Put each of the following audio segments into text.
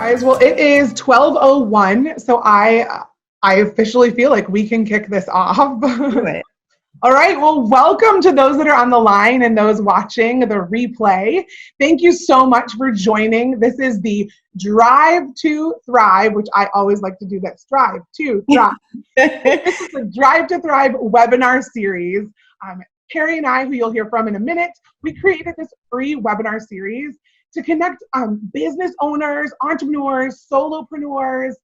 Guys, well, it is 12:01, so I officially feel like we can kick this off. Do it. All right, well, welcome to those that are on the line and those watching the replay. Thank you so much for joining. This is the Drive to Thrive, which I always like to do that. Drive to Thrive. This is the Drive to Thrive webinar series. Carrie and I, who you'll hear from in a minute, we created this free webinar series to connect business owners, entrepreneurs, solopreneurs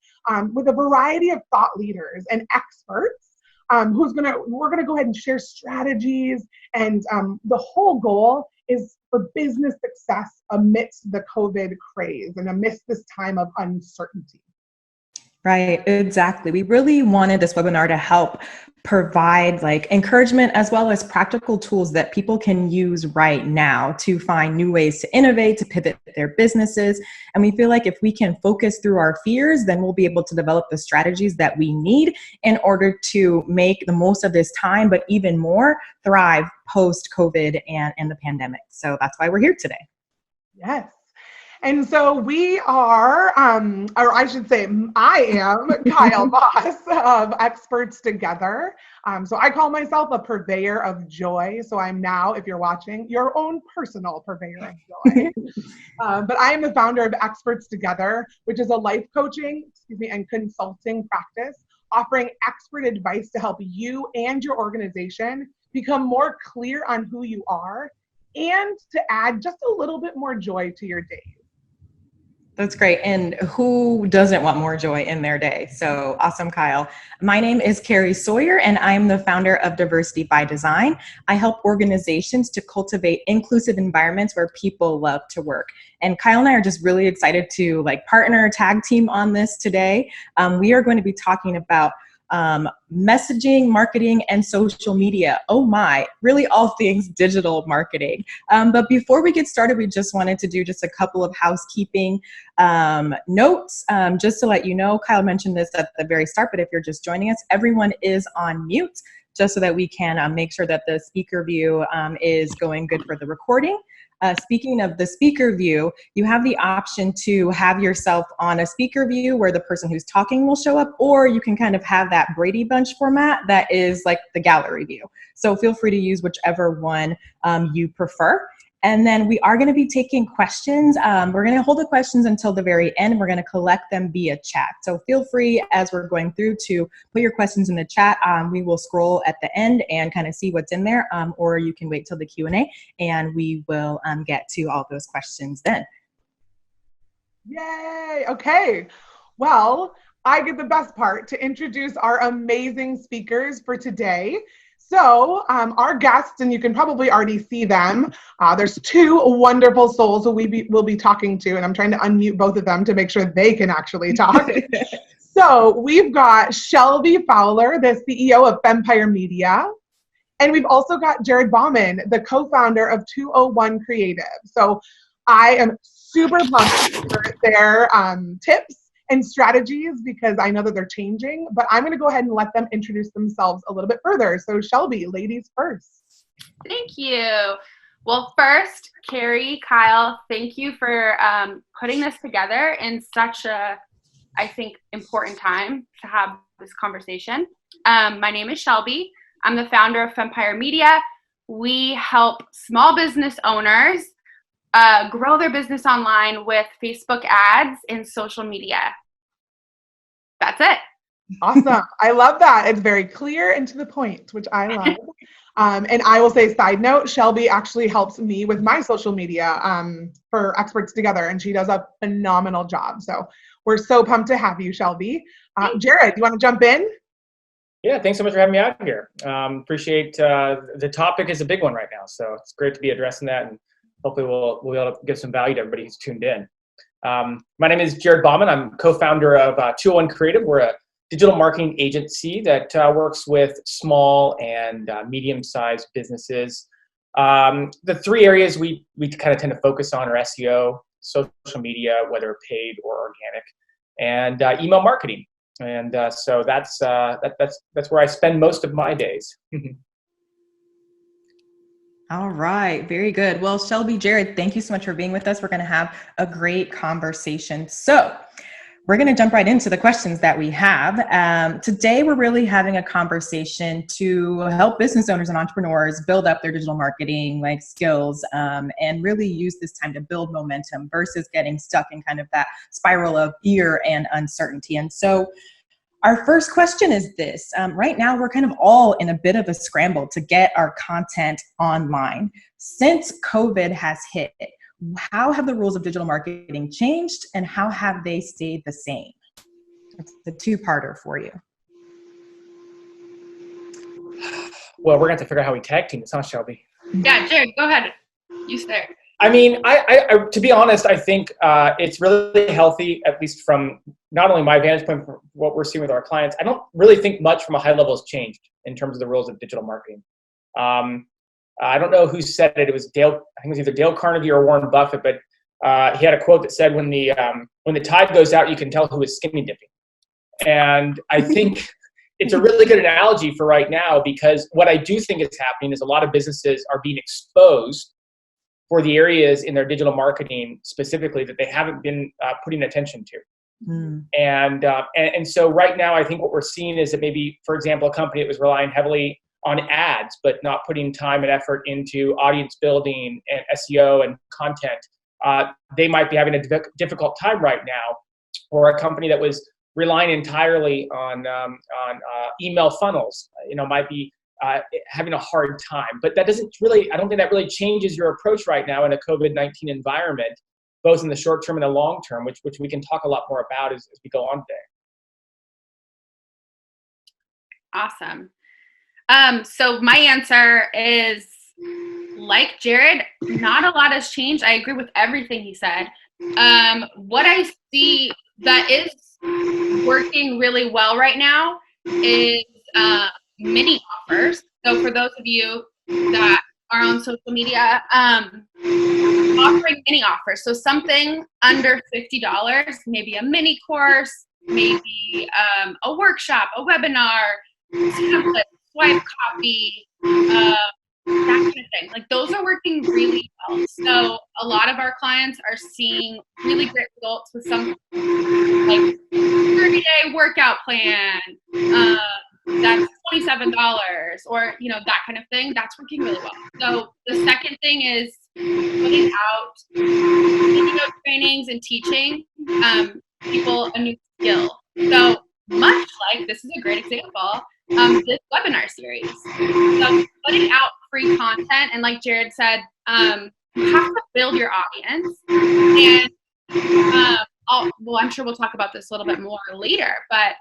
with a variety of thought leaders and experts. We're gonna go ahead and share strategies, and the whole goal is for business success amidst the COVID craze and amidst this time of uncertainty. Right, exactly. We really wanted this webinar to help provide encouragement as well as practical tools that people can use right now to find new ways to innovate, to pivot their businesses. And we feel like if we can focus through our fears, then we'll be able to develop the strategies that we need in order to make the most of this time, but even more thrive post-COVID and the pandemic. So that's why we're here today. Yes. And so we are, or I should say, I am Kyle Voss of Experts Together. So I call myself a purveyor of joy. So I'm now, if you're watching, your own personal purveyor of joy. But I am the founder of Experts Together, which is a life coaching, and consulting practice offering expert advice to help you and your organization become more clear on who you are and to add just a little bit more joy to your days. That's great. And who doesn't want more joy in their day? So awesome, Kyle. My name is Carrie Sawyer, and I'm the founder of Diversity by Design. I help organizations to cultivate inclusive environments where people love to work. And Kyle and I are just really excited to partner, tag team on this today. We are going to be talking about messaging, marketing, and social media. Oh my, really all things digital marketing. But before we get started, we just wanted to do just a couple of housekeeping notes. Just to let you know, Kyle mentioned this at the very start, but if you're just joining us, everyone is on mute, just so that we can make sure that the speaker view is going good for the recording. Speaking of the speaker view, you have the option to have yourself on a speaker view where the person who's talking will show up, or you can kind of have that Brady Bunch format that is like the gallery view. So feel free to use whichever one you prefer. And then we are going to be taking questions. We're going to hold the questions until the very end. We're going to collect them via chat. So feel free, as we're going through, to put your questions in the chat. We will scroll at the end and kind of see what's in there, or you can wait till the Q&A, and we will get to all those questions then. Yay! Okay. Well, I get the best part to introduce our amazing speakers for today. So our guests, and you can probably already see them, there's two wonderful souls who we'll be talking to, and I'm trying to unmute both of them to make sure they can actually talk. So we've got Shelby Fowler, the CEO of Fempire Media, and we've also got Jared Bauman, the co-founder of 201 Creative. So I am super pumped for their tips and strategies because I know that they're changing, but I'm going to go ahead and let them introduce themselves a little bit further. So Shelby, ladies first. Thank you. Well, first, Carrie, Kyle, thank you for putting this together in such a, I think, important time to have this conversation. My name is Shelby. I'm the founder of Fempire Media. We help small business owners grow their business online with Facebook ads and social media. That's it. Awesome. I love that. It's very clear and to the point, which I love. And I will say, side note, Shelby actually helps me with my social media for Experts Together, and she does a phenomenal job. So we're so pumped to have you, Shelby. Jared, you want to jump in? Yeah, thanks so much for having me out here. Appreciate the topic is a big one right now, so it's great to be addressing that, and hopefully we'll be able to give some value to everybody who's tuned in. My name is Jared Bauman. I'm co-founder of 201 Creative. We're a digital marketing agency that works with small and medium-sized businesses. The three areas we kind of tend to focus on are SEO, social media, whether paid or organic, and email marketing. And so that's where I spend most of my days. All right, very good. Well, Shelby, Jared, thank you so much for being with us. We're going to have a great conversation. So we're going to jump right into the questions that we have. Today, we're really having a conversation to help business owners and entrepreneurs build up their digital marketing skills and really use this time to build momentum versus getting stuck in kind of that spiral of fear and uncertainty. And so our first question is this. Right now, we're kind of all in a bit of a scramble to get our content online. Since COVID has hit, how have the rules of digital marketing changed and how have they stayed the same? It's a two-parter for you. Well, we're going to have to figure out how we tag team this, huh, Shelby? Yeah, Jared, go ahead. You start. I mean, I to be honest, I think it's really healthy, at least from not only my vantage point, from what we're seeing with our clients. I don't really think much from a high level has changed in terms of the rules of digital marketing. I don't know who said it. It was Dale. I think it was either Dale Carnegie or Warren Buffett, but he had a quote that said, "When the tide goes out, you can tell who is skinny dipping." And I think it's a really good analogy for right now, because what I do think is happening is a lot of businesses are being exposed for the areas in their digital marketing specifically that they haven't been putting attention to. And so right now, I think what we're seeing is that maybe, for example, a company that was relying heavily on ads, but not putting time and effort into audience building and SEO and content, they might be having a difficult time right now. Or a company that was relying entirely on email funnels, might be having a hard time. But that doesn't really, I don't think that really changes your approach right now in a COVID-19 environment, both in the short term and the long term, which we can talk a lot more about as we go on today. Awesome. So my answer is, like Jared, not a lot has changed. I agree with everything he said. What I see that is working really well right now is mini offers. So for those of you that are on social media, offering mini offers. So something under $50, maybe a mini course, maybe a workshop, a webinar, template, swipe copy, that kind of thing. Like, those are working really well. So a lot of our clients are seeing really great results with something like 30-day workout plan, that's $27, or that kind of thing. That's working really well. So the second thing is putting out video trainings and teaching people a new skill. So much like, this is a great example, this webinar series. So putting out free content, and like Jared said, you have to build your audience. And I'm sure we'll talk about this a little bit more later, but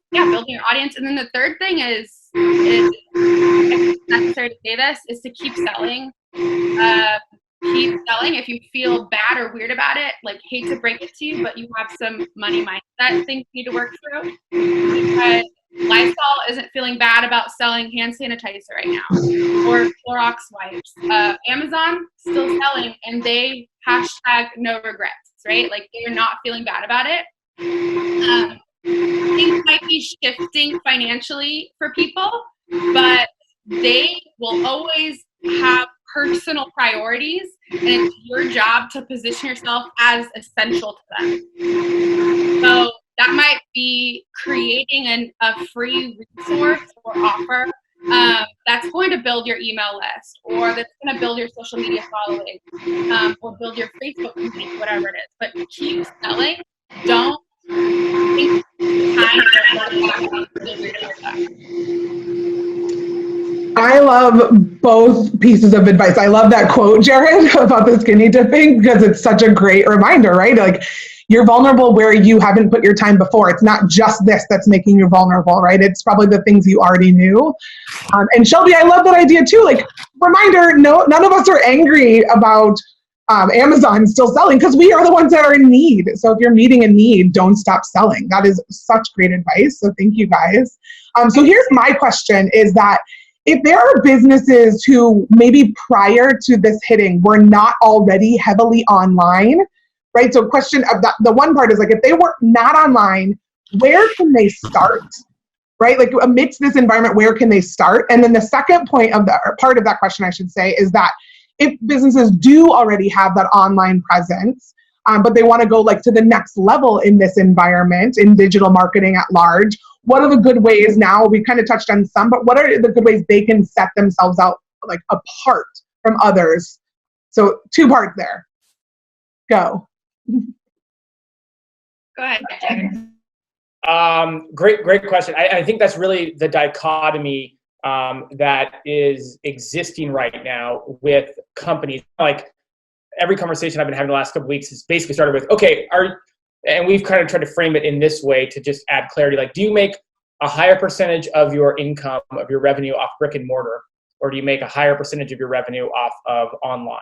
building your audience. And then the third thing is it's necessary to say this, is to keep selling. Keep selling. If you feel bad or weird about it, like, hate to break it to you, but you have some money mindset things you need to work through. Because Lysol isn't feeling bad about selling hand sanitizer right now, or Clorox wipes. Amazon still selling, and they hashtag no regrets, right? Like, they're not feeling bad about it. Things might be shifting financially for people, but they will always have personal priorities, and it's your job to position yourself as essential to them. So that might be creating a free resource or offer that's going to build your email list, or that's going to build your social media following, or build your Facebook community, whatever it is. But keep selling. Don't think time. I love both pieces of advice. I love that quote, Jared, about the skinny dipping, because it's such a great reminder, right? Like, you're vulnerable where you haven't put your time before. It's not just this that's making you vulnerable, right? It's probably the things you already knew. And Shelby, I love that idea too. Like, reminder, no, none of us are angry about Amazon still selling, because we are the ones that are in need. So if you're meeting a need, don't stop selling. That is such great advice. So thank you guys. So here's my question, is that if there are businesses who maybe prior to this hitting were not already heavily online, right? So question of the one part is, like, if they were not online, where can they start? right? Like amidst this environment, where can they start? And then the second point of the, or part of that question, I should say, is that if businesses do already have that online presence, but they want to go like to the next level in this environment, in digital marketing at large, what are the good ways now? We kind of touched on some, but what are the good ways they can set themselves out like apart from others? So 2 parts there. Go. Go ahead, Jared. Great question. I think that's really the dichotomy that is existing right now with companies. Like every conversation I've been having the last couple of weeks has basically started with, okay, and we've kind of tried to frame it in this way to just add clarity. Like, do you make a higher percentage of your income, of your revenue off brick and mortar, or do you make a higher percentage of your revenue off of online?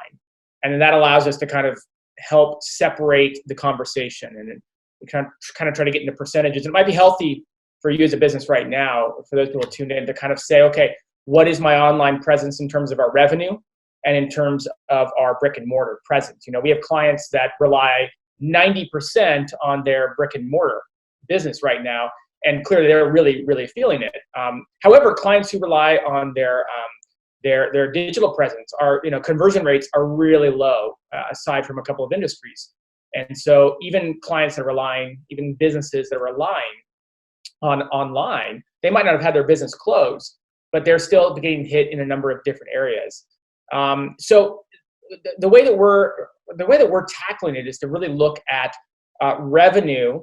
And then that allows us to kind of help separate the conversation, and we kind of try to get into percentages. It might be healthy for you as a business right now, for those people who tuned in, to kind of say, okay, what is my online presence in terms of our revenue and in terms of our brick and mortar presence? You know, we have clients that rely 90% on their brick and mortar business right now, and clearly they're really, really feeling it. However, clients who rely on their digital presence, are, you know, conversion rates are really low, aside from a couple of industries. And so even clients that are relying, even businesses that are relying on online, they might not have had their business closed, but they're still getting hit in a number of different areas. So the way that we're tackling it is to really look at revenue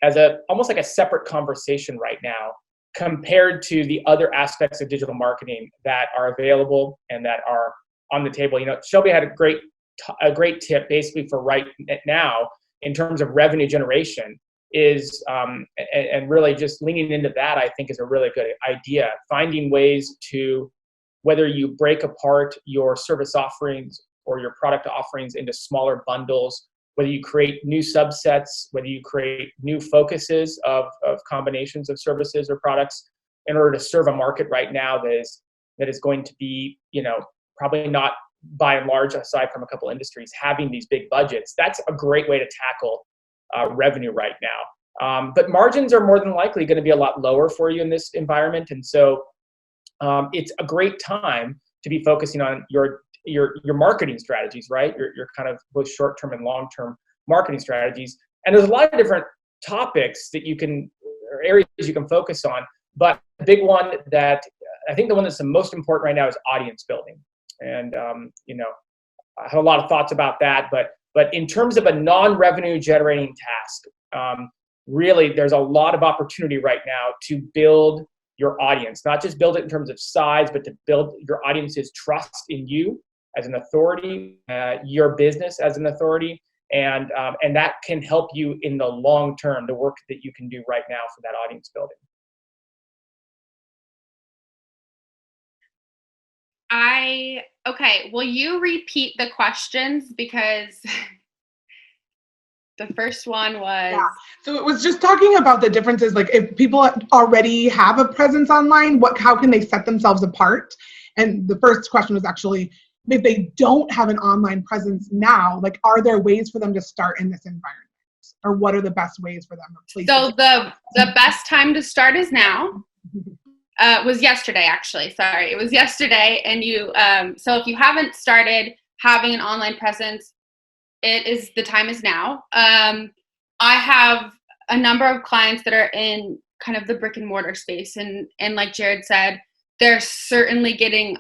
as almost like a separate conversation right now, compared to the other aspects of digital marketing that are available and that are on the table. You know, Shelby had a great tip basically for right now in terms of revenue generation is, and really just leaning into that, I think, is a really good idea. Finding ways to, whether you break apart your service offerings or your product offerings into smaller bundles, whether you create new subsets, whether you create new focuses of combinations of services or products in order to serve a market right now that is going to be, you know, probably not, by and large, aside from a couple industries, having these big budgets. That's a great way to tackle revenue right now. But margins are more than likely going to be a lot lower for you in this environment. And so it's a great time to be focusing on your marketing strategies, right? Your kind of both short-term and long-term marketing strategies. And there's a lot of different topics that you can, or areas you can focus on. But the big one that I think the one that's the most important right now is audience building. And, you know, I have a lot of thoughts about that, but in terms of a non-revenue generating task, really there's a lot of opportunity right now to build your audience, not just build it in terms of size, but to build your audience's trust in you as an authority, your business as an authority, and that can help you in the long term, the work that you can do right now for that audience building. Okay, will you repeat the questions, because the first one was... Yeah. So it was just talking about the differences, like if people already have a presence online, how can they set themselves apart? And the first question was actually, if they don't have an online presence now, like, are there ways for them to start in this environment? Or what are the best ways for them? So the best time to start is now. Was yesterday, actually. Sorry, it was yesterday. And you, so if you haven't started having an online presence, the time is now. I have a number of clients that are in kind of the brick and mortar space, and like Jared said, they're certainly getting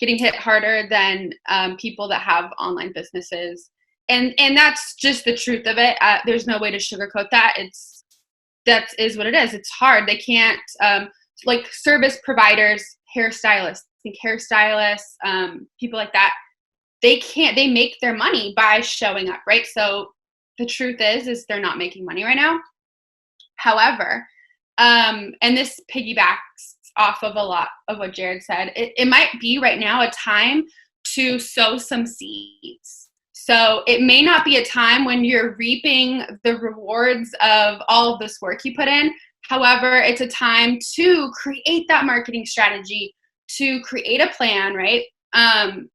hit harder than people that have online businesses, and that's just the truth of it. There's no way to sugarcoat that. That is what it is. It's hard. They can't. Like service providers, hairstylists, people like that, they make their money by showing up, right? So the truth is they're not making money right now. However, and this piggybacks off of a lot of what Jared said, it might be right now a time to sow some seeds. So it may not be a time when you're reaping the rewards of all of this work you put in. However, it's a time to create that marketing strategy, to create a plan, right? And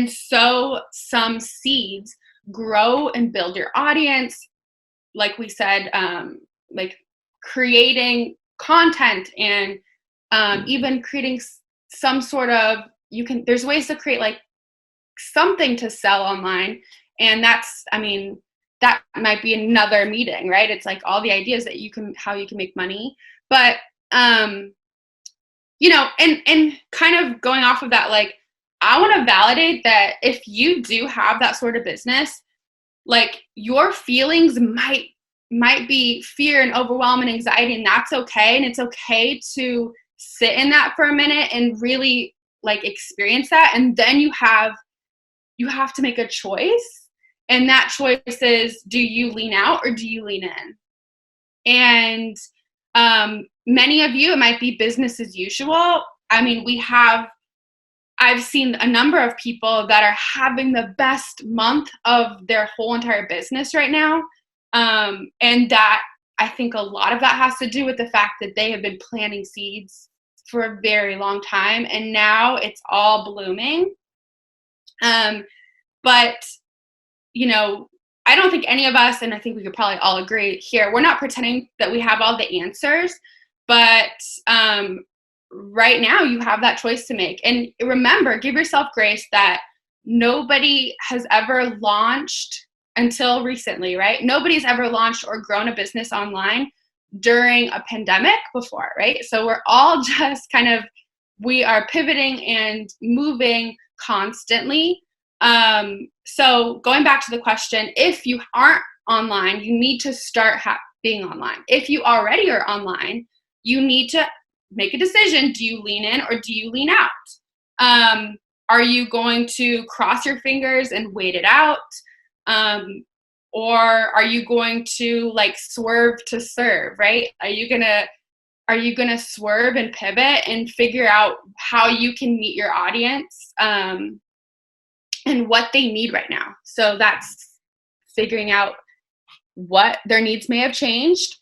sow some seeds, grow and build your audience. Like we said, like creating content and even creating some sort of, there's ways to create like something to sell online. And that's, I mean, that might be another meeting, right? It's like all the ideas that how you can make money. But, you know, and kind of going off of that, like, I want to validate that if you do have that sort of business, like your feelings might be fear and overwhelm and anxiety, and that's okay. And it's okay to sit in that for a minute and really like experience that. And then you have to make a choice. And that choice is, do you lean out or do you lean in? And many of you, it might be business as usual. I mean, I've seen a number of people that are having the best month of their whole entire business right now. And that, I think a lot of that has to do with the fact that they have been planting seeds for a very long time, and now it's all blooming. But, you know, I don't think any of us, and I think we could probably all agree here, we're not pretending that we have all the answers, but right now you have that choice to make. And remember, give yourself grace that nobody has ever launched until recently, right? Nobody's ever launched or grown a business online during a pandemic before, right? So we're all just we are pivoting and moving constantly. So going back to the question, if you aren't online, you need to start being online. If you already are online, you need to make a decision. Do you lean in or do you lean out? Are you going to cross your fingers and wait it out? Or are you going to like swerve to serve, right? Are you gonna swerve and pivot and figure out how you can meet your audience and what they need right now? So that's figuring out what their needs may have changed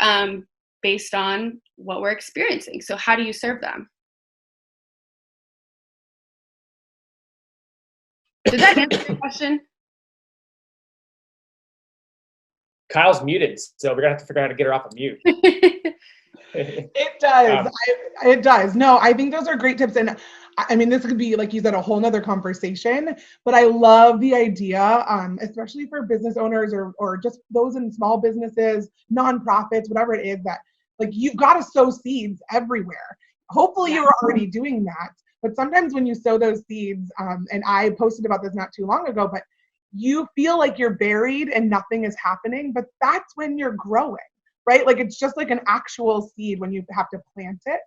based on what we're experiencing. So how do you serve them? Did that answer your question? Kyle's muted, so we're gonna have to figure out how to get her off of mute. It does. It does. No, I think those are great tips. And I mean, this could be, like you said, a whole nother conversation, but I love the idea, especially for business owners or just those in small businesses, nonprofits, whatever it is, that like you've got to sow seeds everywhere. Hopefully you're already doing that. But sometimes when you sow those seeds, and I posted about this not too long ago, but you feel like you're buried and nothing is happening, but that's when you're growing, right? Like it's just like an actual seed when you have to plant it.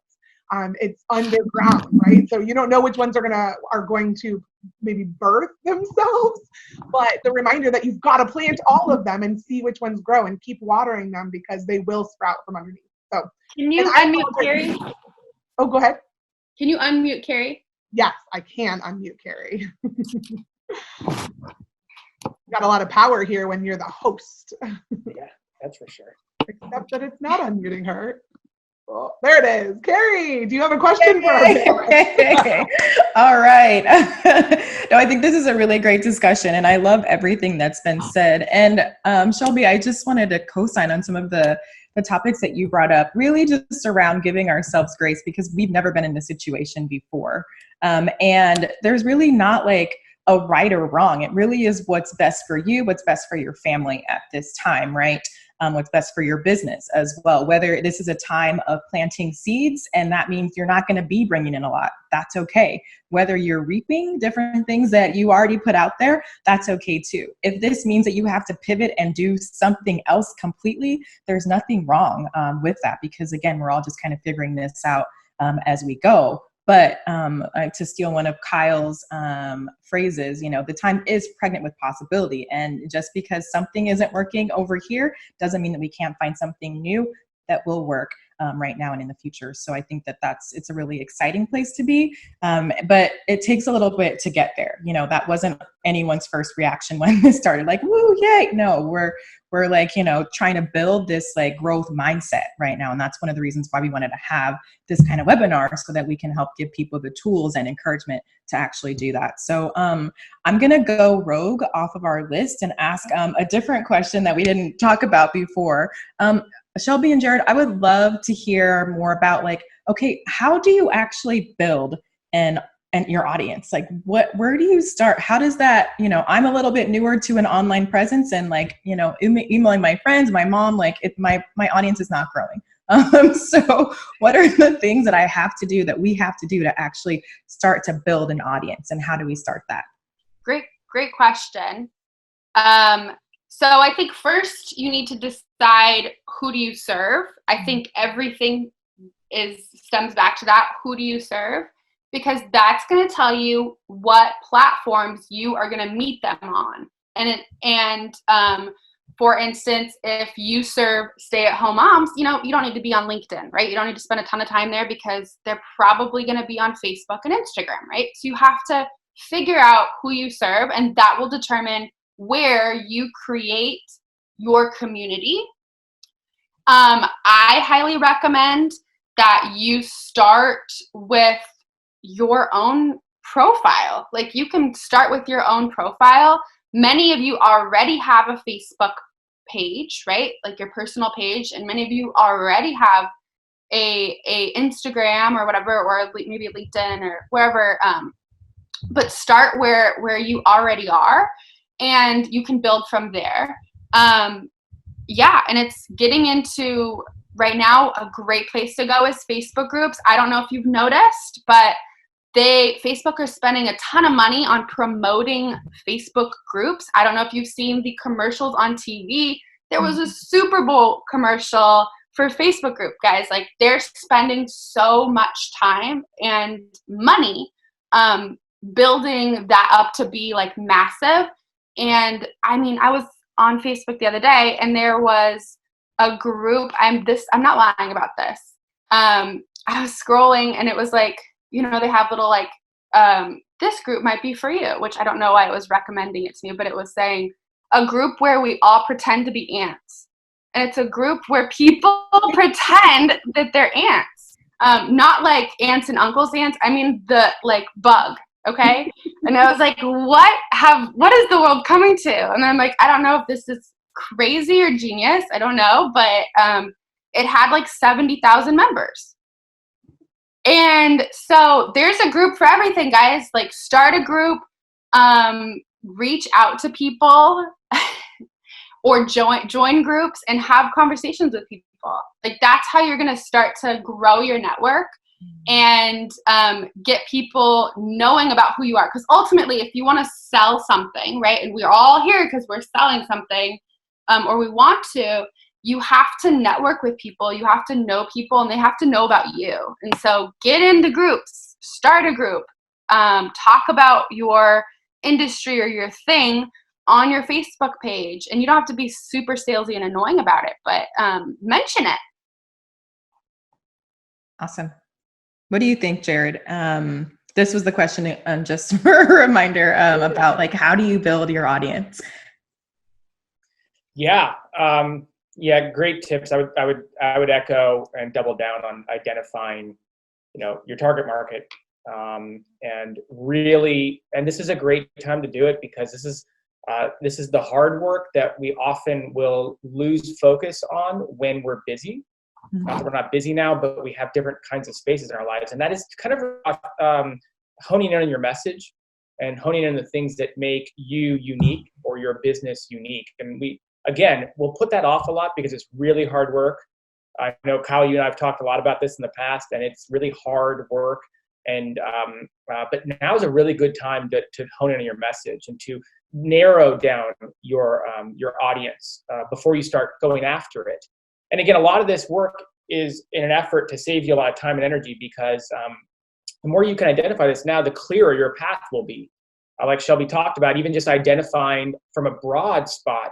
It's underground, right? So you don't know which ones are going to maybe birth themselves, but the reminder that you've got to plant all of them and see which ones grow and keep watering them because they will sprout from underneath. So can you unmute Carrie? Oh, go ahead. Can you unmute Carrie? Yes, I can unmute Carrie. Got a lot of power here when you're the host. Yeah, that's for sure. Except that it's not unmuting her. Oh, there it is. Carrie, do you have a question for us? All right. No, I think this is a really great discussion, and I love everything that's been said. And Shelby, I just wanted to co-sign on some of the topics that you brought up, really just around giving ourselves grace, because we've never been in this situation before. And there's really not like a right or wrong. It really is what's best for you, what's best for your family at this time, right? What's best for your business as well. Whether this is a time of planting seeds, and that means you're not going to be bringing in a lot, that's okay. Whether you're reaping different things that you already put out there, that's okay too. If this means that you have to pivot and do something else completely, there's nothing wrong with that, because again, we're all just kind of figuring this out as we go. But to steal one of Kyle's phrases, the time is pregnant with possibility. And just because something isn't working over here doesn't mean that we can't find something new that will work right now and in the future. So I think that it's a really exciting place to be. But it takes a little bit to get there. That wasn't anyone's first reaction when this started, like, woo, yay. No, we're like, trying to build this like growth mindset right now. And that's one of the reasons why we wanted to have this kind of webinar, so that we can help give people the tools and encouragement to actually do that. So I'm going to go rogue off of our list and ask a different question that we didn't talk about before. Shelby and Jared, I would love to hear more about like, okay, how do you actually build and your audience? Like where do you start? How does that, I'm a little bit newer to an online presence and like, emailing my friends, my mom, like my audience is not growing. So what are the things that I have to do that we have to do to actually start to build an audience, and how do we start that? Great question. So I think first you need to decide, who do you serve? I think everything stems back to that. Who do you serve? Because that's going to tell you what platforms you are going to meet them on. And for instance, if you serve stay-at-home moms, you don't need to be on LinkedIn, right? You don't need to spend a ton of time there because they're probably going to be on Facebook and Instagram, right? So you have to figure out who you serve, and that will determine where you create your community. I highly recommend that you start with your own profile. Like, you can start with your own profile. Many of you already have a Facebook page, right? Like your personal page, and many of you already have a Instagram or whatever, or maybe LinkedIn or wherever. But start where you already are, and you can build from there. Yeah, and it's getting into, right now, a great place to go is Facebook groups. I don't know if you've noticed, but Facebook are spending a ton of money on promoting Facebook groups. I don't know if you've seen the commercials on TV. There was a Super Bowl commercial for Facebook group, guys. Like, they're spending so much time and money building that up to be like massive. And I mean, I was on Facebook the other day, and there was a group. I'm not lying about this. I was scrolling, and it was like, they have little like, this group might be for you, which I don't know why it was recommending it to me, but it was saying a group where we all pretend to be ants. And it's a group where people pretend that they're ants. Not like aunts and uncles ants. I mean the like bug. Okay. And I was like, what is the world coming to? And I'm like, I don't know if this is crazy or genius. I don't know. But it had like 70,000 members. And so there's a group for everything, guys. Like, start a group, reach out to people or join groups and have conversations with people. Like, that's how you're going to start to grow your network and get people knowing about who you are. Because ultimately, if you want to sell something, right, and we're all here because we're selling something, or we want to, you have to network with people. You have to know people, and they have to know about you. And so get into groups, start a group, talk about your industry or your thing on your Facebook page. And you don't have to be super salesy and annoying about it, but mention it. Awesome. What do you think, Jared? This was the question, just for a reminder, about like, how do you build your audience? Yeah. Great tips. I would echo and double down on identifying, your target market. And really, and this is a great time to do it, because this is the hard work that we often will lose focus on when we're busy. Not that we're not busy now, but we have different kinds of spaces in our lives. And that is kind of honing in on your message and honing in on the things that make you unique or your business unique. And we'll put that off a lot because it's really hard work. I know, Kyle, you and I have talked a lot about this in the past, and it's really hard work. And but now is a really good time to hone in on your message and to narrow down your audience before you start going after it. And again, a lot of this work is in an effort to save you a lot of time and energy, because the more you can identify this now, the clearer your path will be. Like Shelby talked about, even just identifying from a broad spot,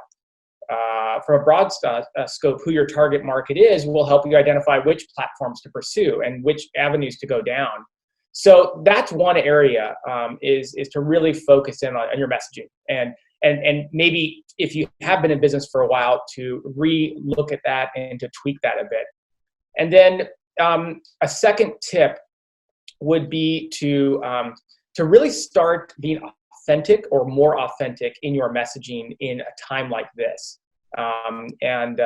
scope, who your target market is, will help you identify which platforms to pursue and which avenues to go down. So that's one area, is to really focus in on your messaging, and maybe if you have been in business for a while, to re-look at that and to tweak that a bit. And then a second tip would be to really start being authentic or more authentic in your messaging in a time like this. And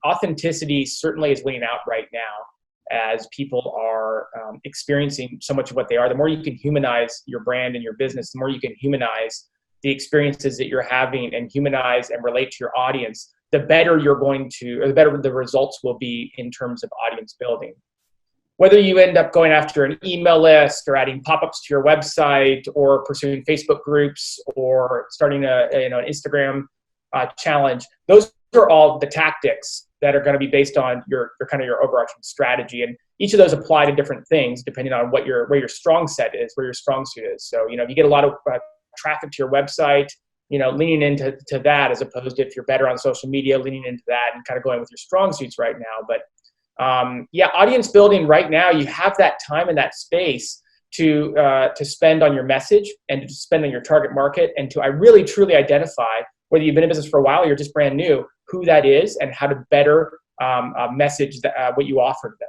authenticity certainly is winning out right now as people are experiencing so much of what they are. The more you can humanize your brand and your business, the more you can humanize the experiences that you're having and humanize and relate to your audience, the better you're going to, or the better the results will be in terms of audience building. Whether you end up going after an email list or adding pop-ups to your website or pursuing Facebook groups or starting an Instagram challenge, those are all the tactics that are going to be based on your kind of your overarching strategy. And each of those apply to different things depending on where your strong set is, where your strong suit is. So, if you get a lot of traffic to your website, leaning into that, as opposed to if you're better on social media, leaning into that and kind of going with your strong suits right now. But audience building right now, you have that time and that space to spend on your message and to spend on your target market and to really truly identify, whether you've been in business for a while or you're just brand new, who that is and how to better message what you offer to them.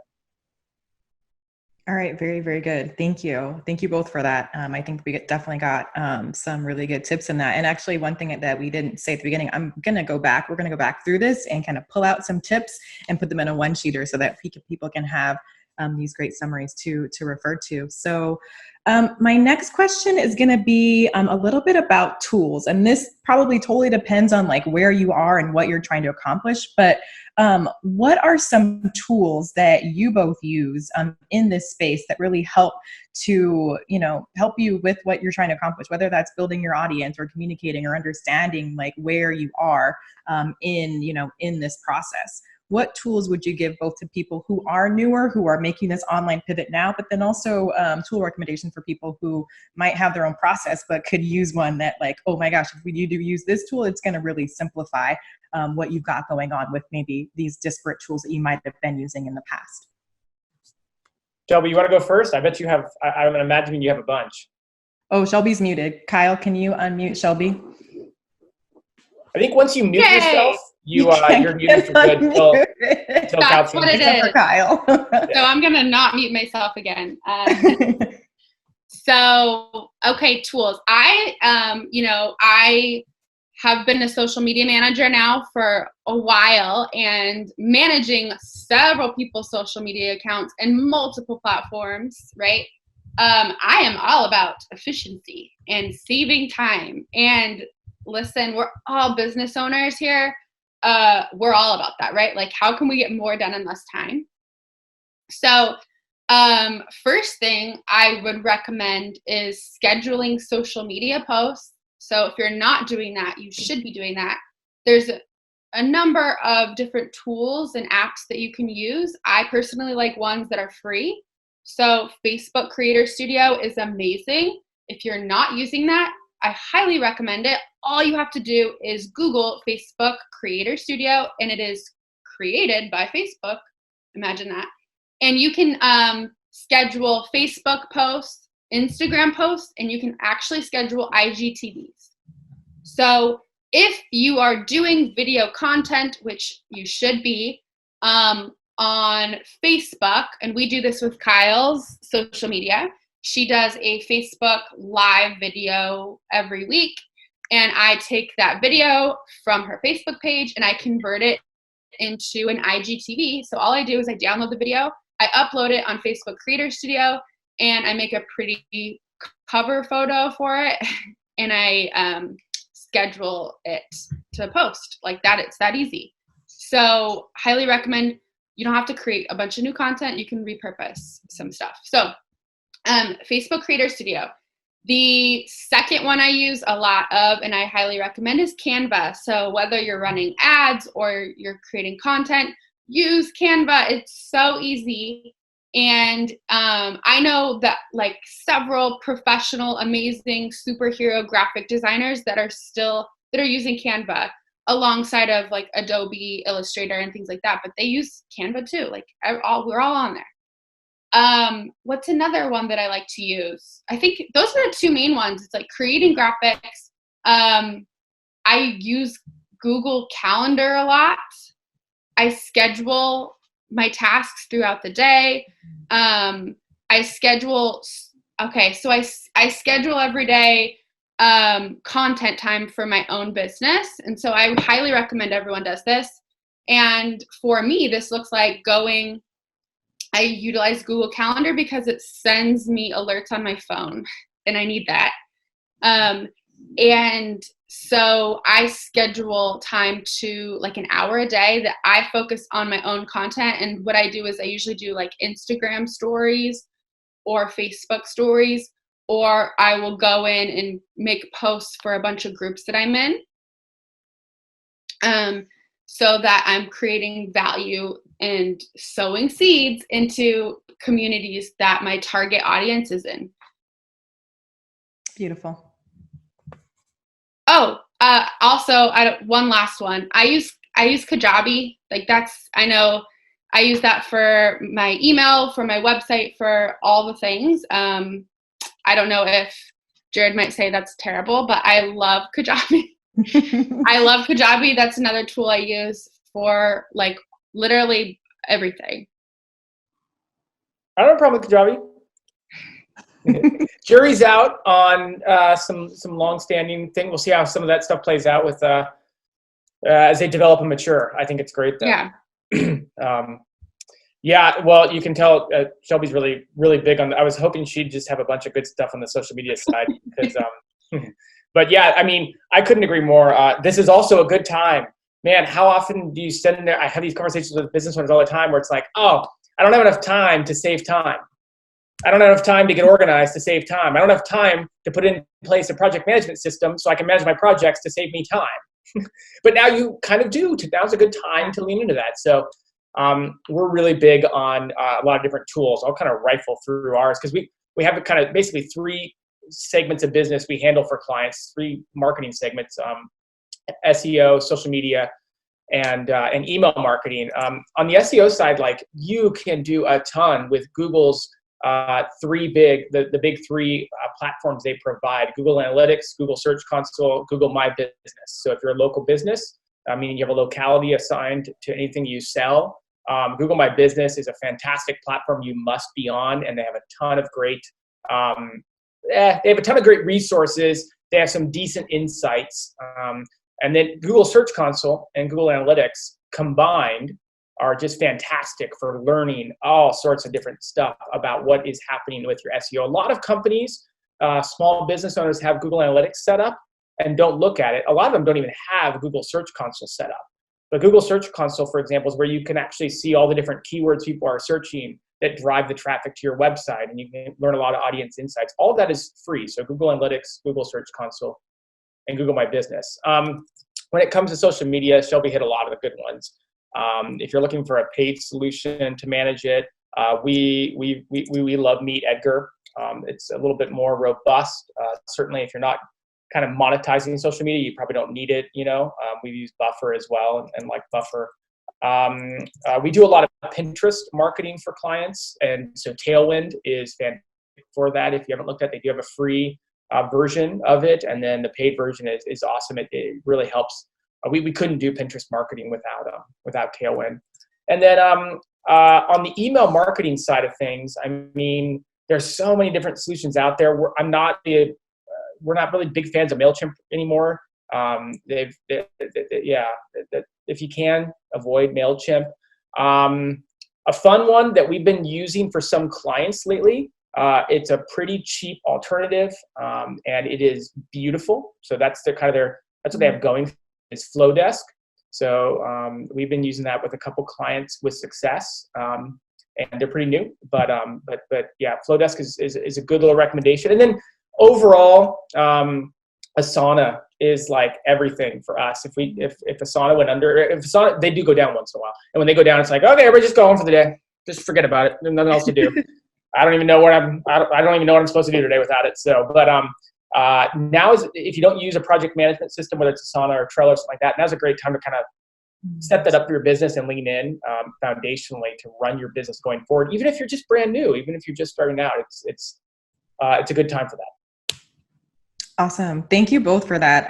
All right. Very, very good. Thank you. Thank you both for that. I think we definitely got some really good tips in that. And actually, one thing that we didn't say at the beginning, we're going to go back through this and kind of pull out some tips and put them in a one-sheeter so that people can have these great summaries to refer to. So my next question is going to be a little bit about tools. And this probably totally depends on like where you are and what you're trying to accomplish. But what are some tools that you both use in this space that really help to, help you with what you're trying to accomplish, whether that's building your audience or communicating or understanding like where you are in this process? What tools would you give both to people who are newer, who are making this online pivot now, but then also tool recommendations for people who might have their own process, but could use one that like, oh my gosh, if we do use this tool, it's going to really simplify what you've got going on with maybe these disparate tools that you might have been using in the past. Shelby, you want to go first? I bet you have, I'm imagining you have a bunch. Oh, Shelby's muted. Kyle, can you unmute Shelby? I think once you mute yourself, you're muted for good until That's what it is. For Kyle. So I'm going to not mute myself again. Okay, tools. I have been a social media manager now for a while and managing several people's social media accounts and multiple platforms, right? I am all about efficiency and saving time. And listen, we're all business owners here. We're all about that, right? Like, how can we get more done in less time? So first thing I would recommend is scheduling social media posts. So if you're not doing that, you should be doing that. There's a number of different tools and apps that you can use. I personally like ones that are free. So Facebook Creator Studio is amazing. If you're not using that, I highly recommend it. All you have to do is Google Facebook Creator Studio, and it is created by Facebook. Imagine that. And you can schedule Facebook posts, Instagram posts, and you can actually schedule IGTVs. So if you are doing video content, which you should be, on Facebook, and we do this with Kyle's social media, she does a Facebook live video every week, and I take that video from her Facebook page and I convert it into an IGTV. So all I do is I download the video, I upload it on Facebook Creator Studio, and I make a pretty cover photo for it, and I schedule it to post like that. It's that easy. So highly recommend. You don't have to create a bunch of new content. You can repurpose some stuff. So Facebook Creator Studio. The second one I use a lot of, and I highly recommend, is Canva. So whether you're running ads or you're creating content, use Canva. It's so easy. And I know that like several professional, amazing superhero graphic designers that are using Canva alongside of like Adobe Illustrator and things like that, but they use Canva too. Like we're all on there. What's another one that I like to use? I think those are the two main ones. It's like creating graphics. I use Google Calendar a lot. I schedule my tasks throughout the day. I schedule every day content time for my own business. And so I highly recommend everyone does this. And for me, this looks like I utilize Google Calendar because it sends me alerts on my phone, and I need that. And so I schedule time to like an hour a day that I focus on my own content. And what I do is I usually do like Instagram stories or Facebook stories, or I will go in and make posts for a bunch of groups that I'm in, so that I'm creating value and sowing seeds into communities that my target audience is in. Beautiful. Oh, also, one last one. I use Kajabi. Like I know I use that for my email, for my website, for all the things. I don't know if Jared might say that's terrible, but I love Kajabi. I love Kajabi. That's another tool I use for like literally everything. I don't have a problem with Kajabi. Jury's out on some long-standing thing. We'll see how some of that stuff plays out with as they develop and mature. I think it's great though. Yeah. Yeah, well, you can tell Shelby's really, really big on. I was hoping she'd just have a bunch of good stuff on the social media side, because, but yeah, I mean, I couldn't agree more. This is also a good time, man. How often do you send in there? I have these conversations with business owners all the time, where it's like, oh, I don't have enough time to save time. I don't have enough time to get organized to save time. I don't have time to put in place a project management system so I can manage my projects to save me time. But now you kind of do. Now's a good time to lean into that. So. We're really big on a lot of different tools. I'll kind of rifle through ours, because we have kind of basically 3 segments of business we handle for clients, 3 marketing segments: SEO, social media, and email marketing. On the SEO side, like, you can do a ton with Google's the big 3 platforms they provide: Google Analytics, Google Search Console, Google My Business. So if you're a local business, meaning you have a locality assigned to anything you sell, Google My Business is a fantastic platform you must be on, and they have a ton of great resources. They have some decent insights, and then Google Search Console and Google Analytics combined are just fantastic for learning all sorts of different stuff about what is happening with your SEO. A lot of companies, small business owners, have Google Analytics set up and don't look at it. A lot of them don't even have Google Search Console set up. But Google Search Console, for example, is where you can actually see all the different keywords people are searching that drive the traffic to your website, and you can learn a lot of audience insights. All of that is free. So Google Analytics, Google Search Console, and Google My Business. When it comes to social media, Shelby hit a lot of the good ones. If you're looking for a paid solution to manage it, we love Meet Edgar. It's a little bit more robust. Certainly, if you're not kind of monetizing social media, you probably don't need it. We use Buffer as well, and like Buffer. We do a lot of Pinterest marketing for clients, and so Tailwind is fantastic for that. If you haven't looked at it, they do have a free version of it, and then the paid version is awesome. It really helps. We couldn't do Pinterest marketing without Tailwind. And then on the email marketing side of things, I mean, there's so many different solutions out there. We're not really big fans of MailChimp anymore. If you can, avoid MailChimp. A fun one that we've been using for some clients lately, it's a pretty cheap alternative, and it is beautiful. So that's that's what they have going, is Flowdesk. So we've been using that with a couple clients with success, and they're pretty new. But yeah, Flowdesk is a good little recommendation. And then overall, Asana is like everything for us. If Asana went under, Asana, they do go down once in a while. And when they go down, it's like, okay, everybody just go home for the day. Just forget about it. There's nothing else to do. I don't even know what I'm supposed to do today without it. So, but now if you don't use a project management system, whether it's Asana or Trello or something like that, now's a great time to kind of set that up for your business and lean in foundationally to run your business going forward. Even if you're just brand new, even if you're just starting out, it's a good time for that. Awesome. Thank you both for that.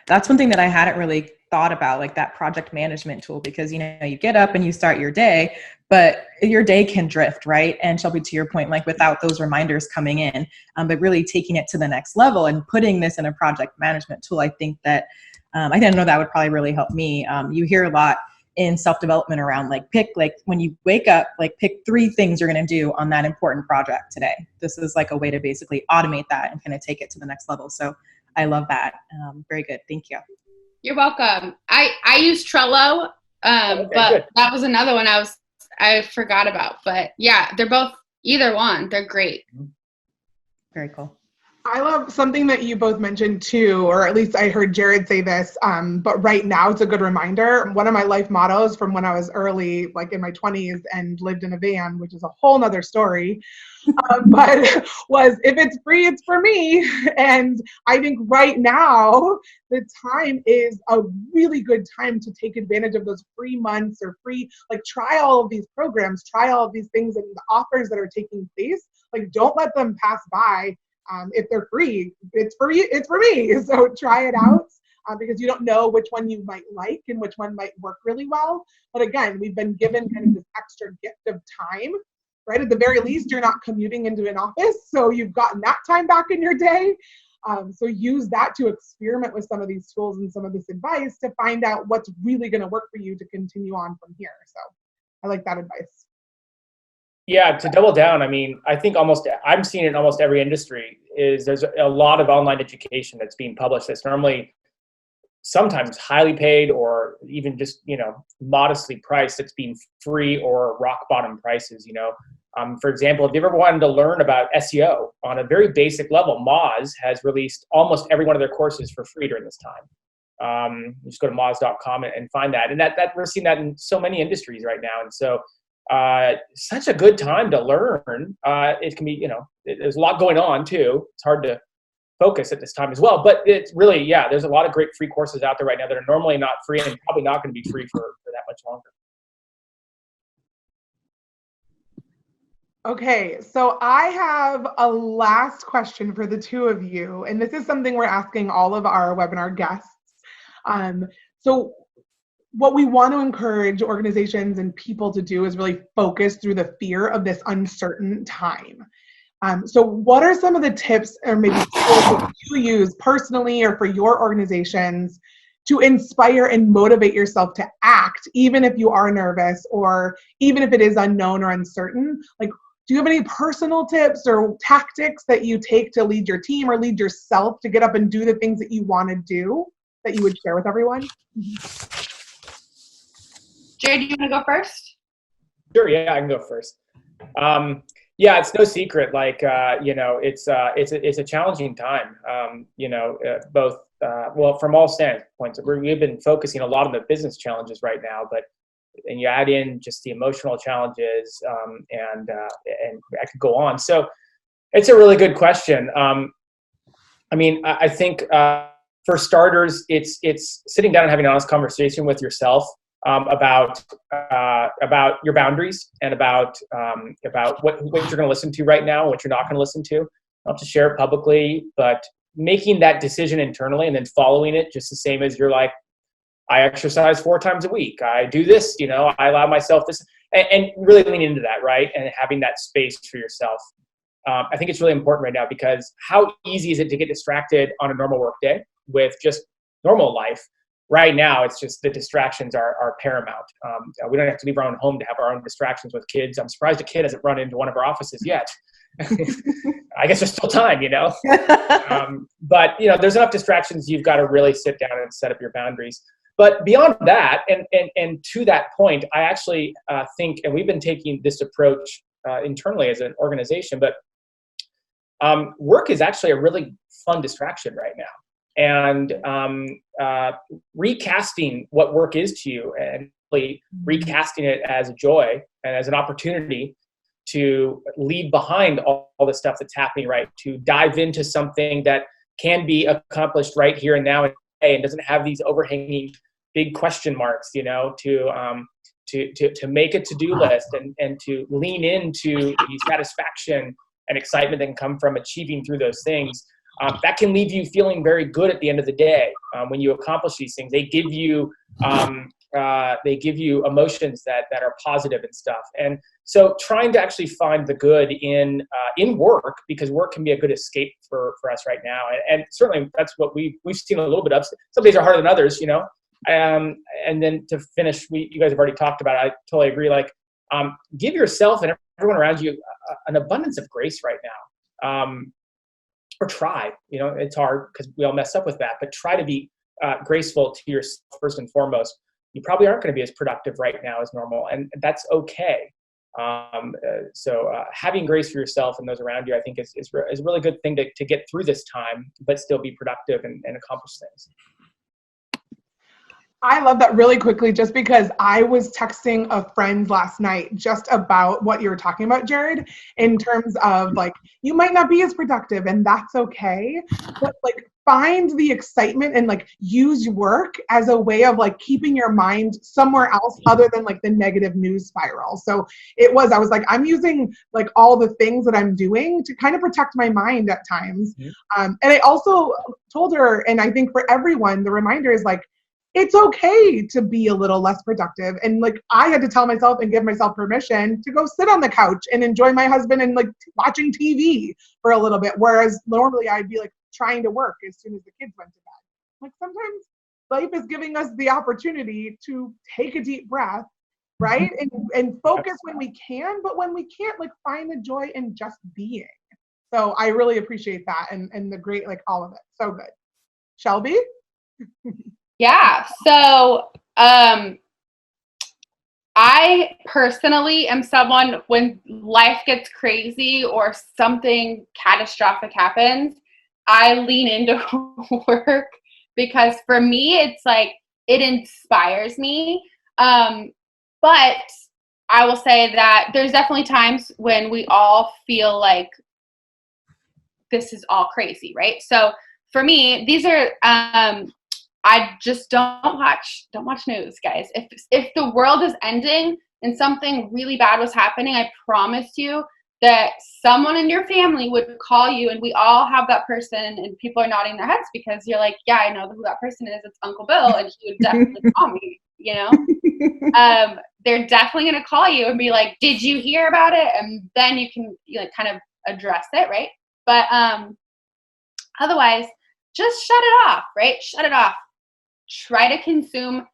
That's one thing that I hadn't really thought about, like that project management tool, because, you know, you get up and you start your day, but your day can drift, right? And Shelby, to your point, like without those reminders coming in, but really taking it to the next level and putting this in a project management tool, I think that, I didn't know that would probably really help me. You hear a lot in self-development around like when you wake up, like pick 3 things you're going to do on that important project today. This is like a way to basically automate that and kind of take it to the next level. So I love that. Very good. Thank you. You're welcome. I use Trello, Okay, but good. that was another one I forgot about. But yeah, they're both, either one, they're great. Very cool. I love something that you both mentioned too, or at least I heard Jared say this, but right now it's a good reminder. One of my life mottos from when I was early, like in my 20s and lived in a van, which is a whole nother story, but was, if it's free, it's for me. And I think right now, the time is a really good time to take advantage of those free months or free, like try all of these programs, try all of these things and the offers that are taking place. Like don't let them pass by. If they're free, it's for you, it's for me. So try it out because you don't know which one you might like and which one might work really well. But again, we've been given kind of this extra gift of time, right? At the very least, you're not commuting into an office. So you've gotten that time back in your day. So use that to experiment with some of these tools and some of this advice to find out what's really going to work for you to continue on from here. So I like that advice. Yeah, to double down, I mean, I think I'm seeing it in almost every industry is there's a lot of online education that's being published that's normally sometimes highly paid or even just, you know, modestly priced. It's being free or rock bottom prices, you know. For example, if you ever wanted to learn about SEO on a very basic level, Moz has released almost every one of their courses for free during this time. You just go to moz.com and find that. And that we're seeing that in so many industries right now. And so such a good time to learn. It can be, you know, there's a lot going on too. It's hard to focus at this time as well, but it's really, yeah, there's a lot of great free courses out there right now that are normally not free and probably not going to be free for that much longer. Okay, so I have a last question for the two of you, and this is something we're asking all of our webinar guests. So what we want to encourage organizations and people to do is really focus through the fear of this uncertain time. So what are some of the tips or maybe tools that you use personally or for your organizations to inspire and motivate yourself to act, even if you are nervous or even if it is unknown or uncertain? Like, do you have any personal tips or tactics that you take to lead your team or lead yourself to get up and do the things that you want to do that you would share with everyone? Jared, do you want to go first? Sure, yeah, I can go first. Yeah, it's no secret. Like, you know, it's a challenging time. You know, both well, from all standpoints. We've been focusing a lot on the business challenges right now, and you add in just the emotional challenges, and I could go on. So, it's a really good question. I mean, I think for starters, it's sitting down and having an honest conversation with yourself. About your boundaries and about what you're going to listen to right now and what you're not going to listen to. Not to share it publicly, but making that decision internally and then following it just the same as you're like, I exercise 4 times a week. I do this, you know, I allow myself this, and really leaning into that, right? And having that space for yourself. I think it's really important right now because how easy is it to get distracted on a normal work day with just normal life? Right now, it's just the distractions are paramount. We don't have to leave our own home to have our own distractions with kids. I'm surprised a kid hasn't run into one of our offices yet. I guess there's still time, you know. But, you know, there's enough distractions. You've got to really sit down and set up your boundaries. But beyond that, and to that point, I actually think, and we've been taking this approach internally as an organization, but work is actually a really fun distraction right now. And recasting what work is to you and really recasting it as a joy and as an opportunity to leave behind all the stuff that's happening, right? To dive into something that can be accomplished right here and now and doesn't have these overhanging big question marks, you know, to make a to-do list and to lean into the satisfaction and excitement that can come from achieving through those things. that can leave you feeling very good at the end of the day. When you accomplish these things, they give you emotions that are positive and stuff. And so trying to actually find the good in work, because work can be a good escape for us right now. And certainly that's what we've seen a little bit of. Some days are harder than others, you know. And then to finish, you guys have already talked about it. I totally agree. Like, give yourself and everyone around you an abundance of grace right now. Or try, you know, it's hard because we all mess up with that, but try to be graceful to yourself first and foremost. You probably aren't going to be as productive right now as normal, and that's okay. So having grace for yourself and those around you, I think is a really good thing to get through this time, but still be productive and accomplish things. I love that. Really quickly, just because I was texting a friend last night just about what you were talking about, Jared, in terms of like, you might not be as productive and that's okay, but like find the excitement and like use work as a way of like keeping your mind somewhere else other than like the negative news spiral. So I was like, I'm using like all the things that I'm doing to kind of protect my mind at times. And I also told her, and I think for everyone, the reminder is like, it's okay to be a little less productive. And like, I had to tell myself and give myself permission to go sit on the couch and enjoy my husband and like watching TV for a little bit. Whereas normally I'd be like trying to work as soon as the kids went to bed. Like sometimes life is giving us the opportunity to take a deep breath, right? And focus when we can, but when we can't, like find the joy in just being. So I really appreciate that and the great, like all of it. So good. Shelby? Yeah. So I personally am someone, when life gets crazy or something catastrophic happens, I lean into work, because for me, it's like, it inspires me. But I will say that there's definitely times when we all feel like this is all crazy, right? So for me, these are, I just don't watch news, guys. If the world is ending and something really bad was happening, I promise you that someone in your family would call you, and we all have that person, and people are nodding their heads because you're like, yeah, I know who that person is. It's Uncle Bill, and he would definitely call me, you know? They're definitely going to call you and be like, did you hear about it? And then you can like kind of address it, right? But otherwise, just shut it off, right? Shut it off. Try to consume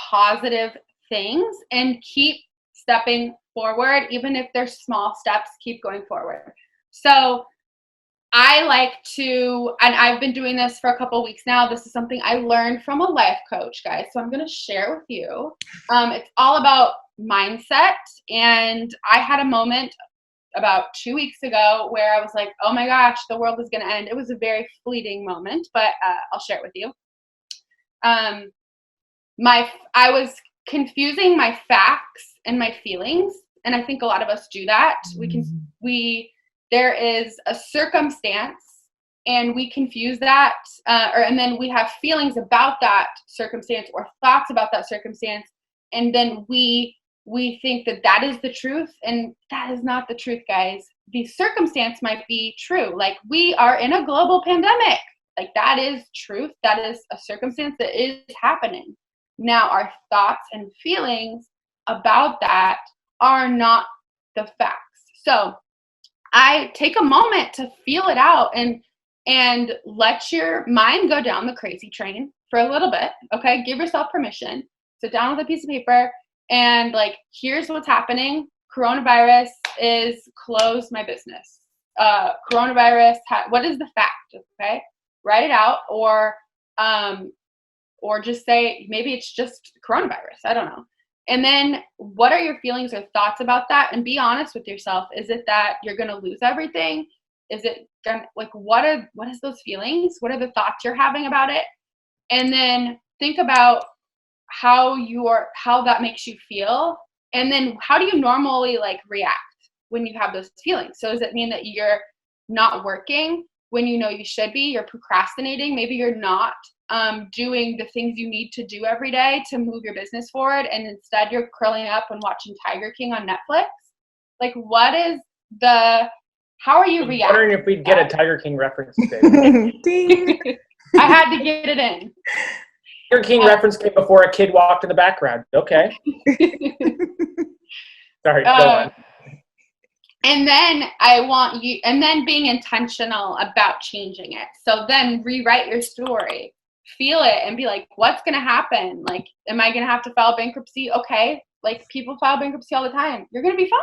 positive things and keep stepping forward. Even if they're small steps, keep going forward. So I like to, and I've been doing this for a couple weeks now. This is something I learned from a life coach, guys. So I'm going to share with you. It's all about mindset. And I had a moment about 2 weeks ago where I was like, oh my gosh, the world is going to end. It was a very fleeting moment, but I'll share it with you. I was confusing my facts and my feelings, and I think a lot of us do that. There is a circumstance, and we confuse that, and then we have feelings about that circumstance or thoughts about that circumstance, and then we think that is the truth, and that is not the truth, guys. The circumstance might be true, like we are in a global pandemic. Like that is truth. That is a circumstance that is happening. Now, our thoughts and feelings about that are not the facts. So I take a moment to feel it out and let your mind go down the crazy train for a little bit. Okay. Give yourself permission. Sit down with a piece of paper and like, here's what's happening. Coronavirus is close my business. Coronavirus, what is the fact? Okay. Write it out, or just say, maybe it's just coronavirus. I don't know. And then what are your feelings or thoughts about that? And be honest with yourself. Is it that you're going to lose everything? Is it like, what is those feelings? What are the thoughts you're having about it? And then think about how that makes you feel. And then how do you normally like react when you have those feelings? So does it mean that you're not working when you know you should be? You're procrastinating. Maybe you're not doing the things you need to do every day to move your business forward, and instead you're curling up and watching Tiger King on Netflix. Like, what is the How are you I'm wondering reacting? if we'd get a Tiger King reference today. Ding. I had to get it in. Tiger King reference came before a kid walked in the background. Okay. Sorry, go on. And then I want you, and then being intentional about changing it. So then rewrite your story, feel it, and be like, what's going to happen? Like, am I going to have to file bankruptcy? Okay. Like, people file bankruptcy all the time. You're going to be fine.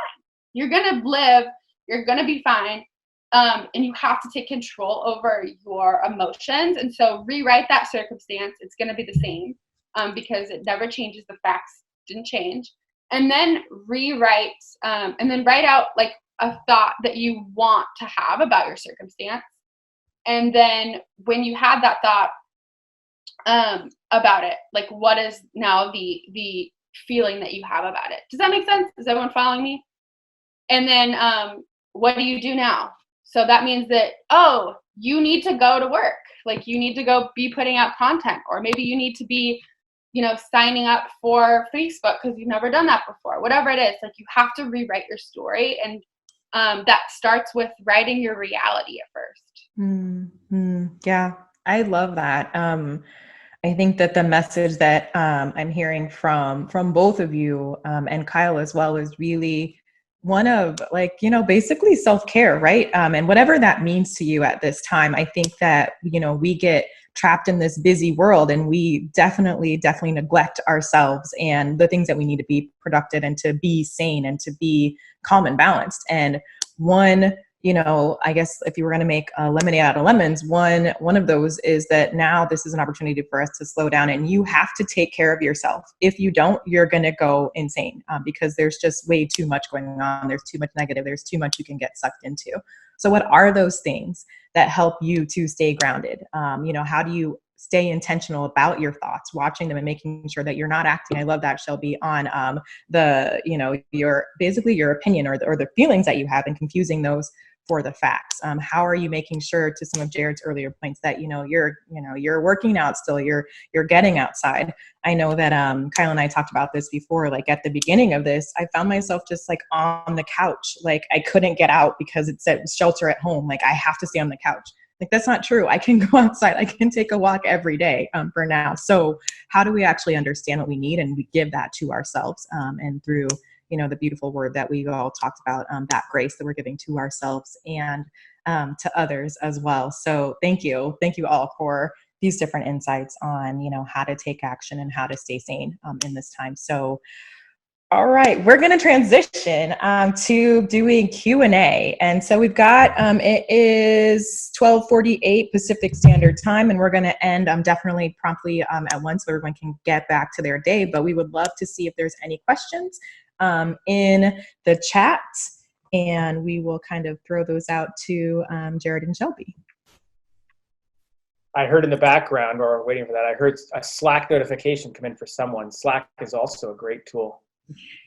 You're going to live. You're going to be fine. And you have to take control over your emotions. And so rewrite that circumstance. It's going to be the same because it never changes. The facts didn't change. And then rewrite, and then write out like a thought that you want to have about your circumstance. And then when you have that thought about it, like what is now the feeling that you have about it? Does that make sense? Is everyone following me? And then what do you do now? So that means that, oh, you need to go to work. Like you need to go be putting out content, or maybe you need to be, signing up for Facebook because you've never done that before. Whatever it is, like you have to rewrite your story. And that starts with writing your reality at first. Mm-hmm. Yeah, I love that. I think that the message that I'm hearing from both of you and Kyle as well is really one of basically self-care, right? And whatever that means to you at this time. I think that, we get trapped in this busy world and we definitely neglect ourselves and the things that we need to be productive and to be sane and to be calm and balanced. And one, I guess if you were going to make a lemonade out of lemons, one of those is that now this is an opportunity for us to slow down, and you have to take care of yourself. If you don't, you're going to go insane because there's just way too much going on. There's too much negative. There's too much you can get sucked into. So what are those things that help you to stay grounded? How do you stay intentional about your thoughts, watching them and making sure that you're not acting, I love that, Shelby, on your opinion or the feelings that you have and confusing those for the facts. How are you making sure, to some of Jared's earlier points, that you're working out still, you're getting outside? I know that Kyle and I talked about this before. Like at the beginning of this, I found myself just like on the couch. Like I couldn't get out because it said shelter at home. Like I have to stay on the couch. Like that's not true. I can go outside. I can take a walk every day for now. So how do we actually understand what we need and we give that to ourselves and through the beautiful word that we all talked about, that grace that we're giving to ourselves and to others as well. So thank you all for these different insights on, how to take action and how to stay sane in this time. So, all right, we're going to transition to doing Q&A. And so we've got, it is 12:48 Pacific Standard Time, and we're going to end definitely promptly at 1 so everyone can get back to their day. But we would love to see if there's any questions in the chat, and we will kind of throw those out to Jared and Shelby. I heard in the background, or waiting for that, I heard a Slack notification come in for someone. Slack is also a great tool.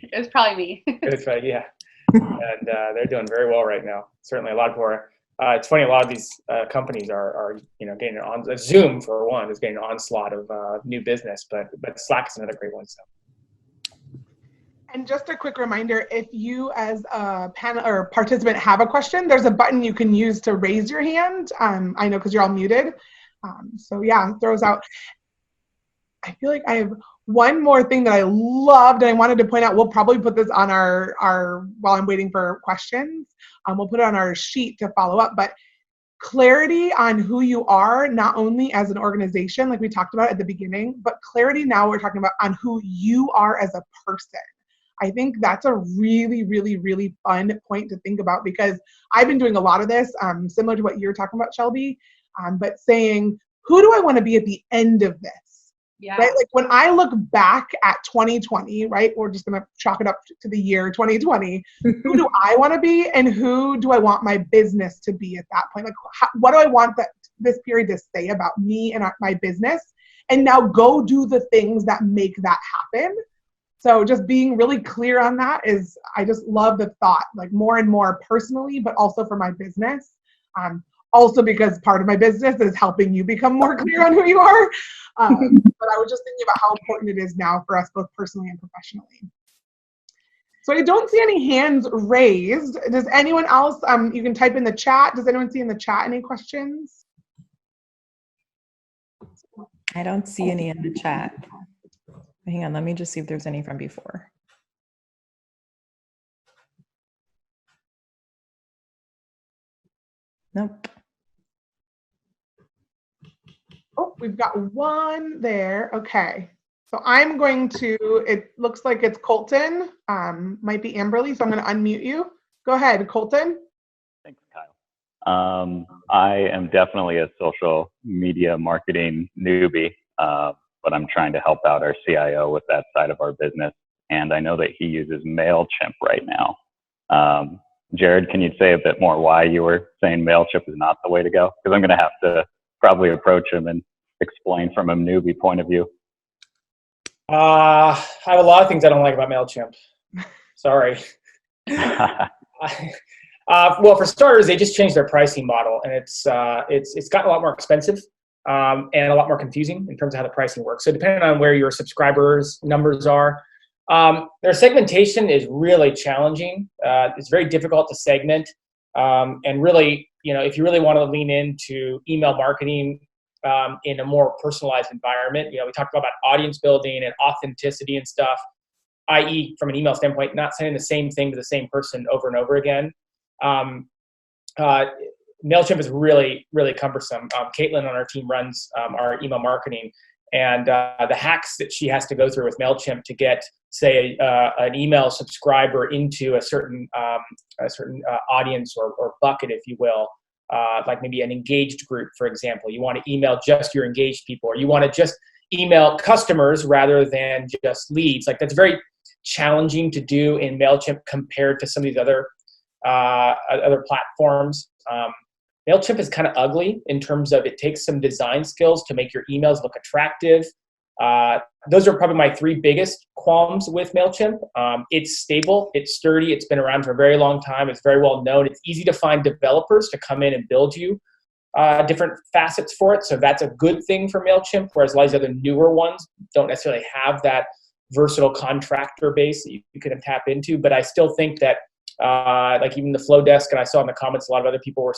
It was probably me. It's right, yeah. And they're doing very well right now. Certainly a lot of people are. It's funny, a lot of these companies are getting on Zoom, for one, is getting an onslaught of new business, but Slack is another great one. So. And just a quick reminder, if you as a panel or participant have a question, there's a button you can use to raise your hand. I know because you're all muted. So yeah, it throws out. I feel like I have one more thing that I loved and I wanted to point out. We'll probably put this on our while I'm waiting for questions. We'll put it on our sheet to follow up, but clarity on who you are, not only as an organization, like we talked about at the beginning, but clarity now we're talking about on who you are as a person. I think that's a really, really, really fun point to think about, because I've been doing a lot of this, similar to what you're talking about, Shelby, but saying, who do I want to be at the end of this? Yeah. Right? Like when I look back at 2020, right? We're just going to chalk it up to the year 2020. Who do I want to be, and who do I want my business to be at that point? Like, what do I want this period to say about me and my business? And now go do the things that make that happen. So just being really clear on that is, I just love the thought, like more and more personally, but also for my business. Also because part of my business is helping you become more clear on who you are. But I was just thinking about how important it is now for us both personally and professionally. So I don't see any hands raised. Does anyone else, you can type in the chat. Does anyone see in the chat any questions? I don't see any in the chat. Hang on, let me just see if there's any from before. Nope. Oh, we've got one there. Okay. So I'm going to, it looks like it's Colton, might be Amberly, so I'm going to unmute you. Go ahead, Colton. Thanks, Kyle. I am definitely a social media marketing newbie, but I'm trying to help out our CIO with that side of our business. And I know that he uses MailChimp right now. Jared, can you say a bit more why you were saying MailChimp is not the way to go? Because I'm going to have to probably approach him and explain from a newbie point of view. I have a lot of things I don't like about MailChimp. Sorry. Well, for starters, they just changed their pricing model, and it's gotten a lot more expensive and a lot more confusing in terms of how the pricing works. So depending on where your subscribers numbers are, their segmentation is really challenging. It's very difficult to segment, and really, if you really want to lean into email marketing in a more personalized environment, we talked about audience building and authenticity and stuff, i.e., from an email standpoint, not sending the same thing to the same person over and over again. MailChimp is really, really cumbersome. Caitlin on our team runs our email marketing, and the hacks that she has to go through with MailChimp to get, say, an email subscriber into a certain audience or bucket, if you will, like maybe an engaged group, for example. You want to email just your engaged people, or you want to just email customers rather than just leads. Like, that's very challenging to do in MailChimp compared to some of these other platforms. MailChimp is kind of ugly in terms of it takes some design skills to make your emails look attractive. Those are probably my three biggest qualms with MailChimp. It's stable, it's sturdy, it's been around for a very long time, it's very well known. It's easy to find developers to come in and build you different facets for it. So that's a good thing for MailChimp, whereas a lot of these other newer ones don't necessarily have that versatile contractor base that you can tap into. But I still think that like even the Flow Desk, and I saw in the comments a lot of other people were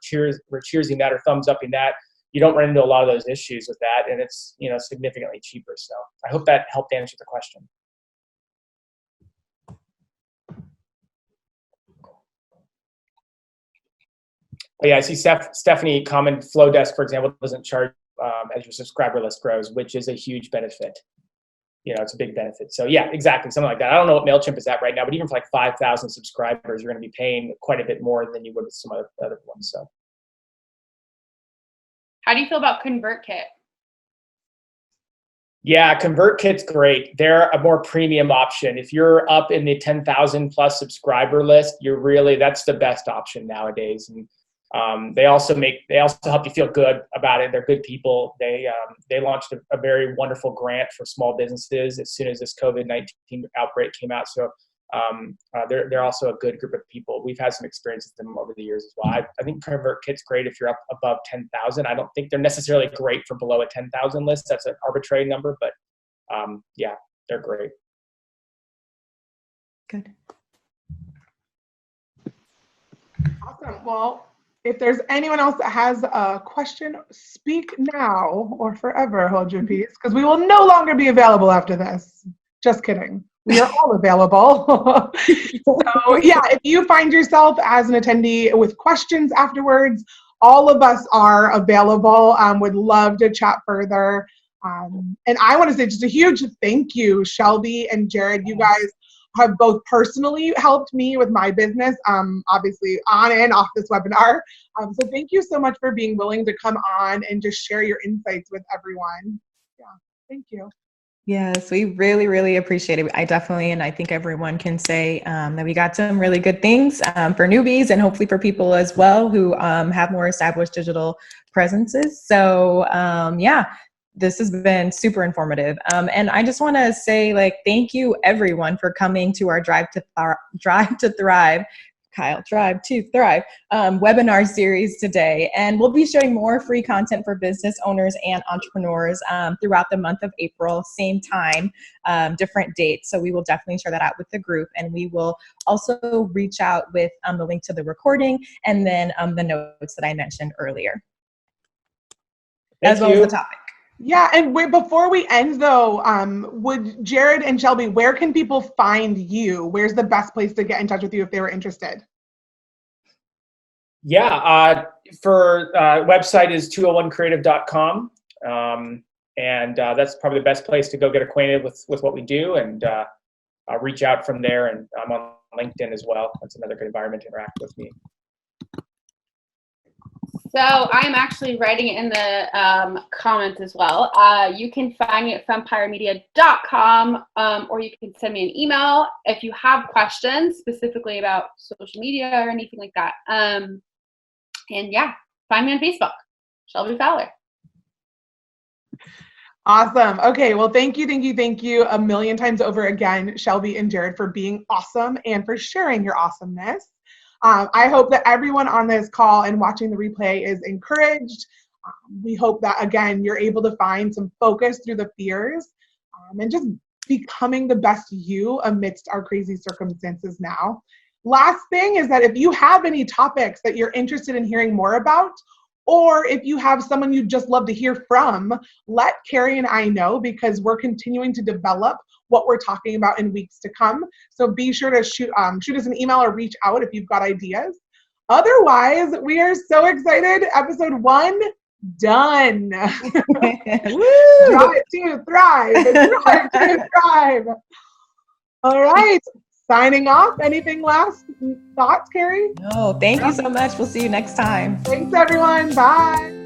cheersing that or thumbs upping that. You don't run into a lot of those issues with that, and it's significantly cheaper. So I hope that helped answer the question. But yeah, I see Stephanie comment, Flow Desk, for example, doesn't charge as your subscriber list grows, which is a huge benefit. It's a big benefit. So yeah, exactly, something like that. I don't know what MailChimp is at right now, but even for like 5,000 subscribers, you're going to be paying quite a bit more than you would with some other ones. So. How do you feel about ConvertKit? Yeah, ConvertKit's great. They're a more premium option. If you're up in the 10,000 plus subscriber list, that's the best option nowadays. And they also help you feel good about it. They're good people. They launched a very wonderful grant for small businesses as soon as this COVID-19 outbreak came out. So they're also a good group of people. We've had some experience with them over the years as well. I think ConvertKit's great if you're up above 10,000. I don't think they're necessarily great for below a 10,000 list. That's an arbitrary number, but yeah, they're great. Good. Awesome. Well, if there's anyone else that has a question, speak now or forever hold your peace, because we will no longer be available after this. Just kidding. We are all available. So yeah, if you find yourself as an attendee with questions afterwards, all of us are available. Would love to chat further. And I want to say just a huge thank you, Shelby and Jared. You guys have both personally helped me with my business, obviously on and off this webinar. So thank you so much for being willing to come on and just share your insights with everyone. Yeah, thank you. Yes, we really, really appreciate it. I definitely, and I think everyone can say that we got some really good things for newbies and hopefully for people as well who have more established digital presences. So yeah, this has been super informative. And I just want to say, thank you everyone for coming to our Drive to Thrive Kyle, Drive to Thrive webinar series today. And we'll be showing more free content for business owners and entrepreneurs throughout the month of April, same time, different dates. So we will definitely share that out with the group. And we will also reach out with the link to the recording and then the notes that I mentioned earlier, as well as the topic. Yeah, and before we end though, would Jared and Shelby, where can people find you? Where's the best place to get in touch with you if they were interested? Yeah, for website is 201creative.com. And that's probably the best place to go get acquainted with what we do, and reach out from there. And I'm on LinkedIn as well. That's another good environment to interact with me. So I'm actually writing it in the comments as well. You can find me at fempiremedia.com, or you can send me an email if you have questions specifically about social media or anything like that. And yeah, find me on Facebook, Shelby Fowler. Awesome. Okay, well, thank you a million times over again, Shelby and Jared, for being awesome and for sharing your awesomeness. I hope that everyone on this call and watching the replay is encouraged. We hope that, again, you're able to find some focus through the fears and just becoming the best you amidst our crazy circumstances now. Last thing is that if you have any topics that you're interested in hearing more about, or if you have someone you'd just love to hear from, let Carrie and I know, because we're continuing to develop what we're talking about in weeks to come. So be sure to shoot us an email or reach out if you've got ideas. Otherwise, we are so excited. Episode 1 done. Drive to Thrive. Drive to Thrive. All right. Signing off. Anything last thoughts, Carrie? No, thank you so much. We'll see you next time. Thanks, everyone. Bye.